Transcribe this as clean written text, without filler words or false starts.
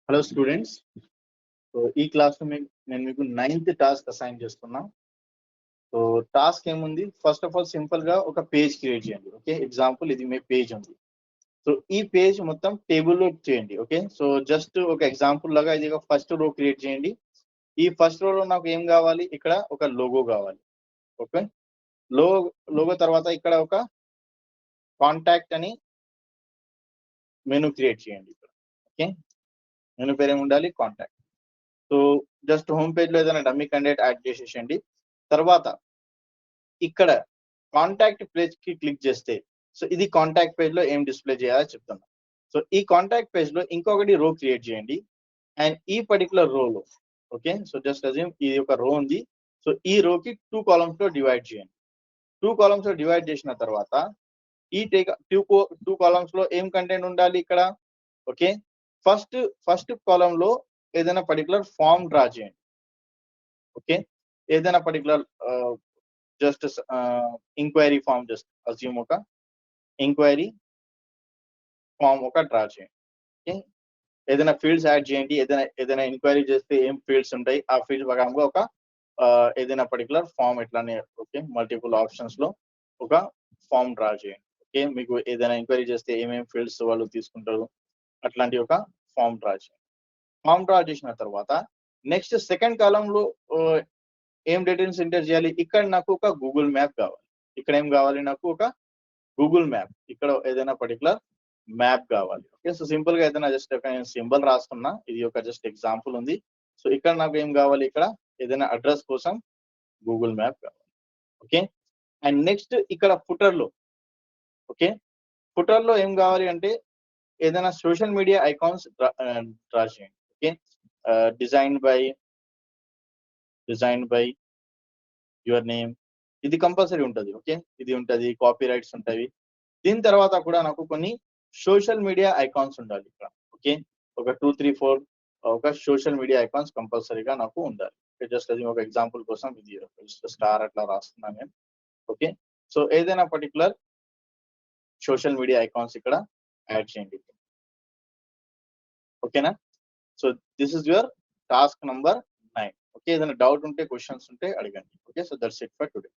Hello students. So ఈ క్లాస్లో నేను మీకు 9th టాస్క్ అసైన్ చేస్తున్నా. సో టాస్క్ ఏముంది, ఫస్ట్ ఆఫ్ ఆల్ సింపుల్ గా ఒక పేజ్ క్రియేట్ చేయండి. ఓకే, ఎగ్జాంపుల్ ఇది మీ పేజ్ ఉంది. సో ఈ పేజ్ మొత్తం టేబుల్లో చేయండి. ఓకే, సో జస్ట్ ఒక ఎగ్జాంపుల్ లాగా ఇది ఫస్ట్ రో క్రియేట్ చేయండి. ఈ ఫస్ట్ రోలో నాకు ఏం కావాలి, ఇక్కడ ఒక లోగో కావాలి. ఓకే, లోగో తర్వాత ఇక్కడ ఒక కాంటాక్ట్ అని మెనూ క్రియేట్ చేయండి. ఇక్కడ ఓకే, మెనూ పేరు ఏమి ఉండాలి, contact. So just home page లో ఏదైనా డమ్మీ క్యాండిడేట్ యాడ్ చేసేసండి. తర్వాత ఇక్కడ కాంటాక్ట్ పేజ్ కి క్లిక్ చేస్తే సో ఇది కాంటాక్ట్ పేజ్ లో ఏం డిస్ప్లే చేయాలో చెప్తున్నా. సో ఈ కాంటాక్ట్ పేజ్ లో ఇంకొకటి రో క్రియేట్ చేయండి. అండ్ ఈ పర్టికులర్ రోలో ఓకే, సో జస్ట్ అజ్యూమ్ ఇది ఒక రో ఉంది. సో ఈ రోకి 2 కాలమ్స్ లో డివైడ్ చేయండి. 2 కాలమ్స్ లో డివైడ్ చేసిన తర్వాత ఈ టూ కాలమ్స్ లో ఏం కంటెంట్ ఉండాలి ఇక్కడ. ఓకే, ఫస్ట్ కాలమ్ లో ఏదైనా పర్టికులర్ ఫామ్ డ్రా చేయండి. ఓకే, ఏదైనా particular just inquiry form, just assume ఒక ఇంక్వైరీ ఫామ్ ఒక డ్రా చేయండి. ఓకే, ఏదైనా ఫీల్డ్స్ యాడ్ చేయండి. ఏదైనా ఎంక్వైరీ చేస్తే ఏం ఫీల్డ్స్ ఉంటాయి, ఆ ఫీల్డ్ ప్రకారంగా ఒక ఏదైనా పర్టికులర్ ఫామ్ ఇట్లానే ఓకే మల్టిపుల్ ఆప్షన్స్ లో ఒక ఫామ్ డ్రా చేయండి. ఓకే, మీకు ఏదైనా ఎంక్వైరీ చేస్తే ఏమేమి ఫీల్డ్స్ వాళ్ళు తీసుకుంటారు అట్లాంటి ఒక ఫామ్ డ్రా చేయండి. ఫామ్ డ్రా చేసిన తర్వాత నెక్స్ట్ సెకండ్ కాలం లో ఏం డీటెయిల్స్ ఎంటర్ చేయాలి, ఇక్కడ నాకు ఒక గూగుల్ మ్యాప్ కావాలి. ఇక్కడ ఏం కావాలి, నాకు ఒక గూగుల్ మ్యాప్, ఇక్కడ ఏదైనా పర్టికులర్ మ్యాప్ కావాలి. ఓకే, సో సింపుల్ గా ఏదైనా జస్ట్ ఒక సింబల్ రాస్తున్నా, ఇది ఒక జస్ట్ ఎగ్జాంపుల్ ఉంది. సో ఇక్కడ నాకు ఏం కావాలి, ఇక్కడ ఏదైనా అడ్రస్ కోసం గూగుల్ మ్యాప్ కావాలి. ఓకే, అండ్ నెక్స్ట్ ఇక్కడ ఫుటర్ లో ఓకే, ఫుటర్ లో ఏం కావాలి అంటే ఏదైనా సోషల్ మీడియా ఐకాన్స్ డ్రా చేయండి. Okay, design by your name, ఇది కంపల్సరీ ఉంటుంది. ఓకే, ఇది ఉంటుంది, కాపీ రైట్స్ ఉంటాయి. దీని తర్వాత కూడా నాకు కొన్ని సోషల్ మీడియా ఐకాన్స్ ఉండాలి ఇక్కడ. ఓకే, ఒక 2, 3, 4 ఒక సోషల్ మీడియా ఐకాన్స్ కంపల్సరీగా నాకు ఉండాలి. జస్ట్ అది ఒక ఎగ్జాంపుల్ కోసం ఇది స్టార్ అట్లా రాస్తున్నాను నేను. ఓకే, సో ఏదైనా పర్టికులర్ సోషల్ మీడియా ఐకాన్స్ ఇక్కడ యాడ్ చేయండి. ఓకేనా, so this is your task number 9. Okay, ఏదైనా డౌట్ ఉంటే క్వశ్చన్స్ ఉంటే అడగండి. Okay, so that's it for today.